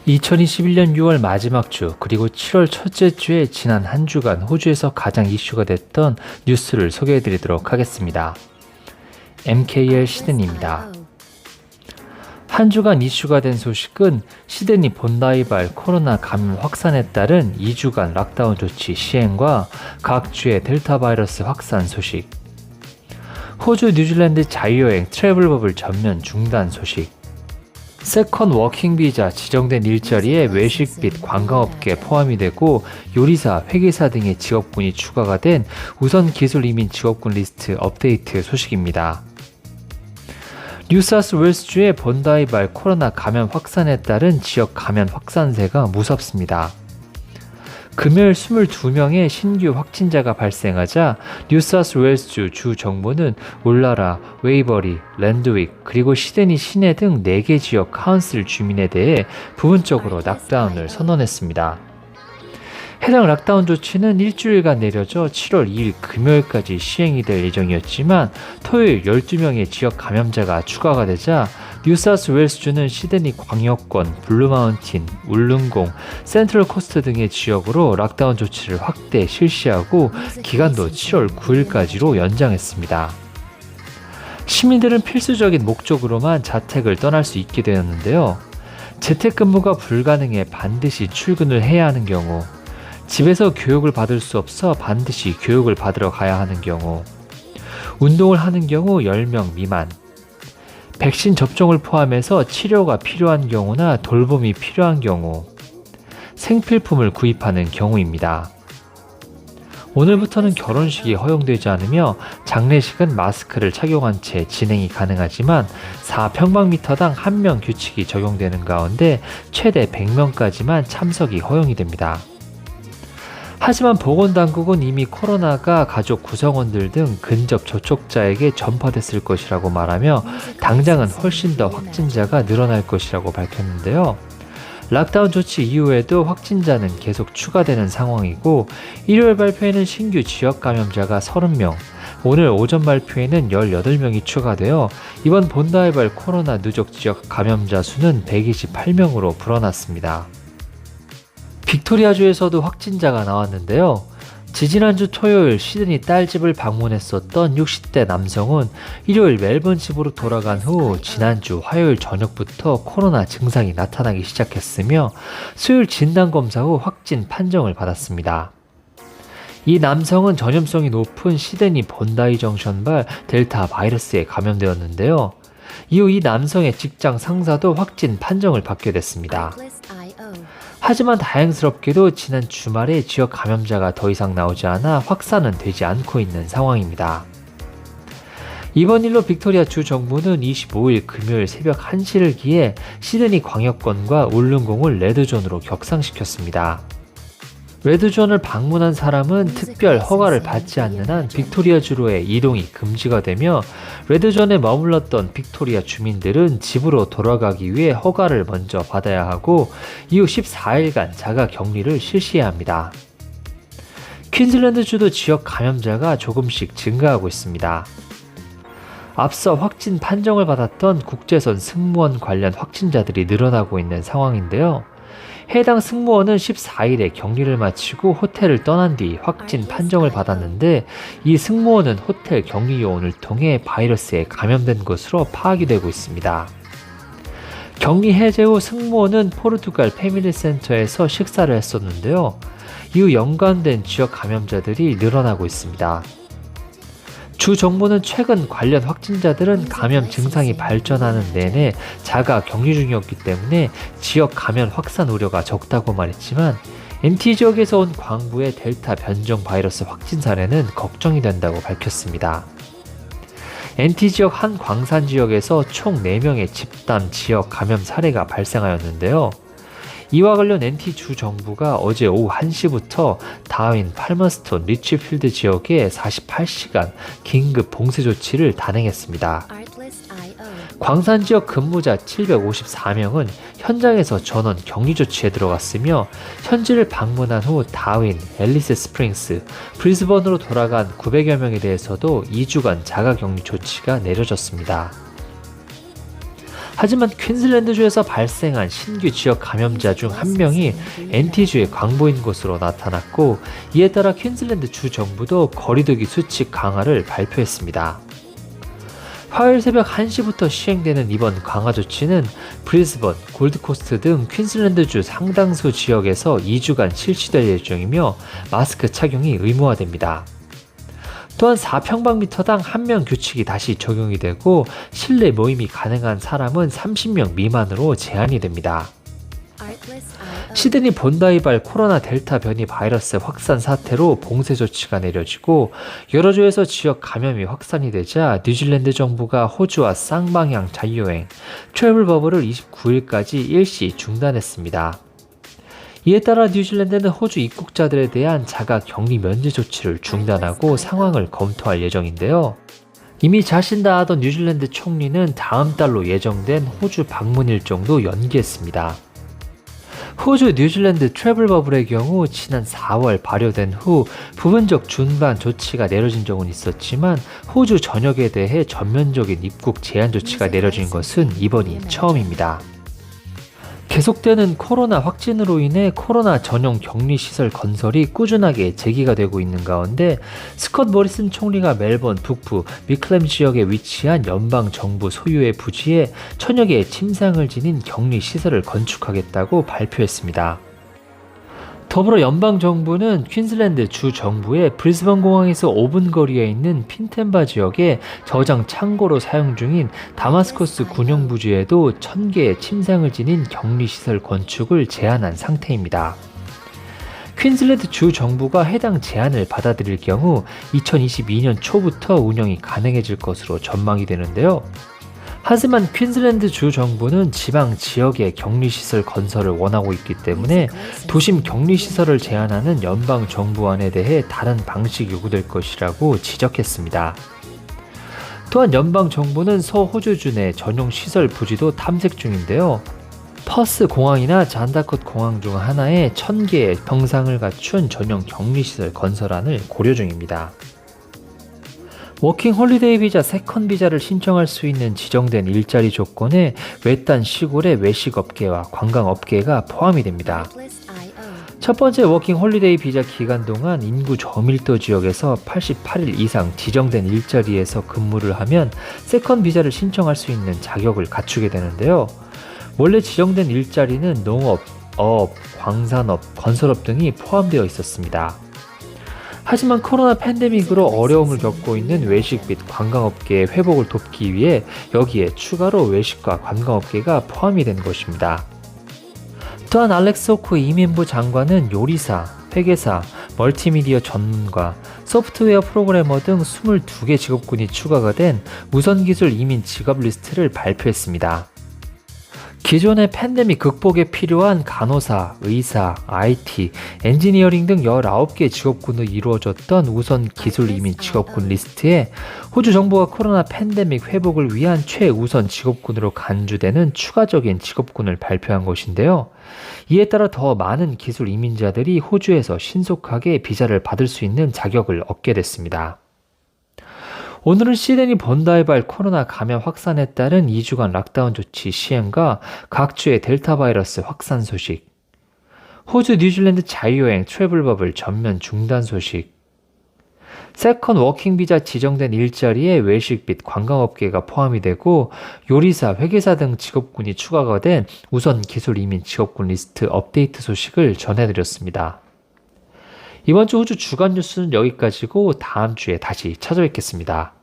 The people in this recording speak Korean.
2021년 6월 마지막 주 그리고 7월 첫째 주에 지난 한 주간 호주에서 가장 이슈가 됐던 뉴스를 소개해드리도록 하겠습니다. MKL 시드니입니다. 한 주간 이슈가 된 소식은 시드니 본다이발 코로나 감염 확산에 따른 2주간 락다운 조치 시행과 각 주의 델타 바이러스 확산 소식, 호주 뉴질랜드 자유여행 트래블버블 전면 중단 소식, 세컨 워킹 비자 지정된 일자리에 외식 및 관광업계 포함이 되고 요리사, 회계사 등의 직업군이 추가가 된 우선 기술 이민 직업군 리스트 업데이트 소식입니다. 뉴사우스웨일스주의 본다이발 코로나 감염 확산에 따른 지역 감염 확산세가 무섭습니다. 금요일 22명의 신규 확진자가 발생하자 뉴사우스웨일스주 주 정부는 울라라, 웨이버리, 랜드윅, 그리고 시드니 시내 등 4개 지역 카운슬 주민에 대해 부분적으로 락다운을 선언했습니다. 해당 락다운 조치는 일주일간 내려져 7월 2일 금요일까지 시행이 될 예정이었지만 토요일 12명의 지역 감염자가 추가가 되자 뉴사우스웨일스주는 시드니 광역권, 블루마운틴, 울릉공, 센트럴 코스트 등의 지역으로 락다운 조치를 확대 실시하고 기간도 7월 9일까지로 연장했습니다. 시민들은 필수적인 목적으로만 자택을 떠날 수 있게 되었는데요. 재택근무가 불가능해 반드시 출근을 해야 하는 경우, 집에서 교육을 받을 수 없어 반드시 교육을 받으러 가야 하는 경우, 운동을 하는 경우 10명 미만, 백신 접종을 포함해서 치료가 필요한 경우나 돌봄이 필요한 경우, 생필품을 구입하는 경우입니다. 오늘부터는 결혼식이 허용되지 않으며 장례식은 마스크를 착용한 채 진행이 가능하지만 4평방미터당 1명 규칙이 적용되는 가운데 최대 100명까지만 참석이 허용이 됩니다. 하지만 보건당국은 이미 코로나가 가족 구성원들 등 근접 접촉자에게 전파됐을 것이라고 말하며 당장은 훨씬 더 확진자가 늘어날 것이라고 밝혔는데요. 락다운 조치 이후에도 확진자는 계속 추가되는 상황이고 일요일 발표에는 신규 지역 감염자가 30명, 오늘 오전 발표에는 18명이 추가되어 이번 본다이발 코로나 누적 지역 감염자 수는 128명으로 불어났습니다. 빅토리아주에서도 확진자가 나왔는데요. 지지난주 토요일 시드니 딸집을 방문했었던 60대 남성은 일요일 멜번 집으로 돌아간 후 지난주 화요일 저녁부터 코로나 증상이 나타나기 시작했으며 수요일 진단검사 후 확진 판정을 받았습니다. 이 남성은 전염성이 높은 시드니 본다이 정션발 델타 바이러스에 감염되었는데요. 이후 이 남성의 직장 상사도 확진 판정을 받게 됐습니다. 하지만 다행스럽게도 지난 주말에 지역 감염자가 더 이상 나오지 않아 확산은 되지 않고 있는 상황입니다. 이번 일로 빅토리아 주 정부는 25일 금요일 새벽 1시를 기해 시드니 광역권과 울릉공을 레드존으로 격상시켰습니다. 레드존을 방문한 사람은 특별 허가를 받지 않는 한 빅토리아 주로의 이동이 금지가 되며 레드존에 머물렀던 빅토리아 주민들은 집으로 돌아가기 위해 허가를 먼저 받아야 하고 이후 14일간 자가 격리를 실시해야 합니다. 퀸즐랜드주도 지역 감염자가 조금씩 증가하고 있습니다. 앞서 확진 판정을 받았던 국제선 승무원 관련 확진자들이 늘어나고 있는 상황인데요. 해당 승무원은 14일에 격리를 마치고 호텔을 떠난 뒤 확진 판정을 받았는데 이 승무원은 호텔 격리 요원을 통해 바이러스에 감염된 것으로 파악이 되고 있습니다. 격리 해제 후 승무원은 포르투갈 패밀리 센터에서 식사를 했었는데요. 이후 연관된 지역 감염자들이 늘어나고 있습니다. 주 정부는 최근 관련 확진자들은 감염 증상이 발전하는 내내 자가 격리 중이었기 때문에 지역 감염 확산 우려가 적다고 말했지만 NT 지역에서 온 광부의 델타 변종 바이러스 확진 사례는 걱정이 된다고 밝혔습니다. NT 지역 한 광산 지역에서 총 4명의 집단 지역 감염 사례가 발생하였는데요. 이와 관련 NT 주 정부가 어제 오후 1시부터 다윈, 팔머스톤, 리치필드 지역에 48시간 긴급 봉쇄 조치를 단행했습니다. 광산 지역 근무자 754명은 현장에서 전원 격리 조치에 들어갔으며 현지를 방문한 후 다윈, 앨리스 스프링스, 브리즈번으로 돌아간 900여 명에 대해서도 2주간 자가격리 조치가 내려졌습니다. 하지만 퀸즐랜드주에서 발생한 신규 지역 감염자 중 한 명이 NT주에 광부인 것으로 나타났고, 이에 따라 퀸즐랜드 주 정부도 거리두기 수칙 강화를 발표했습니다. 화요일 새벽 1시부터 시행되는 이번 강화 조치는 브리즈번, 골드코스트 등 퀸즐랜드주 상당수 지역에서 2주간 실시될 예정이며 마스크 착용이 의무화됩니다. 또한 4평방미터당 1명 규칙이 다시 적용이 되고 실내 모임이 가능한 사람은 30명 미만으로 제한이 됩니다. 시드니 본다이발 코로나 델타 변이 바이러스 확산 사태로 봉쇄 조치가 내려지고 여러 주에서 지역 감염이 확산이 되자 뉴질랜드 정부가 호주와 쌍방향 자유여행, 트래블 버블을 29일까지 일시 중단했습니다. 이에 따라 뉴질랜드는 호주 입국자들에 대한 자가 격리 면제 조치를 중단하고 상황을 검토할 예정인데요. 이미 자신다 하던 뉴질랜드 총리는 다음 달로 예정된 호주 방문 일정도 연기했습니다. 호주 뉴질랜드 트래블 버블의 경우 지난 4월 발효된 후 부분적 준반 조치가 내려진 적은 있었지만 호주 전역에 대해 전면적인 입국 제한 조치가 내려진 것은 이번이 처음입니다. 계속되는 코로나 확진으로 인해 코로나 전용 격리시설 건설이 꾸준하게 재개가 되고 있는 가운데 스콧 모리슨 총리가 멜번 북부 미클램 지역에 위치한 연방정부 소유의 부지에 1000여 개의 침상을 지닌 격리시설을 건축하겠다고 발표했습니다. 더불어 연방정부는 퀸즐랜드 주 정부의 브리즈번 공항에서 5분 거리에 있는 핀텐바 지역에 저장 창고로 사용 중인 다마스커스 군용 부지에도 1000개의 침상을 지닌 격리시설 건축을 제한한 상태입니다. 퀸즐랜드 주 정부가 해당 제안을 받아들일 경우 2022년 초부터 운영이 가능해질 것으로 전망이 되는데요. 하지만 퀸즐랜드 주 정부는 지방 지역의 격리시설 건설을 원하고 있기 때문에 도심 격리시설을 제한하는 연방 정부안에 대해 다른 방식이 요구될 것이라고 지적했습니다. 또한 연방 정부는 서호주주 내 전용 시설 부지도 탐색 중인데요. 퍼스 공항이나 잔다컷 공항 중 하나에 1000개의 병상을 갖춘 전용 격리시설 건설안을 고려 중입니다. 워킹 홀리데이 비자 세컨 비자를 신청할 수 있는 지정된 일자리 조건에 외딴 시골의 외식업계와 관광업계가 포함이 됩니다. 첫 번째 워킹 홀리데이 비자 기간 동안 인구 저밀도 지역에서 88일 이상 지정된 일자리에서 근무를 하면 세컨 비자를 신청할 수 있는 자격을 갖추게 되는데요. 원래 지정된 일자리는 농업, 어업, 광산업, 건설업 등이 포함되어 있었습니다. 하지만 코로나 팬데믹으로 어려움을 겪고 있는 외식 및 관광업계의 회복을 돕기 위해 여기에 추가로 외식과 관광업계가 포함이 된 것입니다. 또한 알렉스 호크 이민부 장관은 요리사, 회계사, 멀티미디어 전문가, 소프트웨어 프로그래머 등 22개 직업군이 추가가 된 우선기술 이민 직업 리스트를 발표했습니다. 기존의 팬데믹 극복에 필요한 간호사, 의사, IT, 엔지니어링 등 19개 직업군으로 이루어졌던 우선 기술 이민 직업군 리스트에 호주 정부가 코로나 팬데믹 회복을 위한 최우선 직업군으로 간주되는 추가적인 직업군을 발표한 것인데요. 이에 따라 더 많은 기술 이민자들이 호주에서 신속하게 비자를 받을 수 있는 자격을 얻게 됐습니다. 오늘은 시드니 본다이발 코로나 감염 확산에 따른 2주간 락다운 조치 시행과 각 주의 델타 바이러스 확산 소식, 호주 뉴질랜드 자유여행 트래블 버블 전면 중단 소식, 세컨 워킹 비자 지정된 일자리에 외식 및 관광업계가 포함이 되고 요리사, 회계사 등 직업군이 추가가 된 우선 기술 이민 직업군 리스트 업데이트 소식을 전해드렸습니다. 이번 주 호주 주간 뉴스는 여기까지고 다음 주에 다시 찾아뵙겠습니다.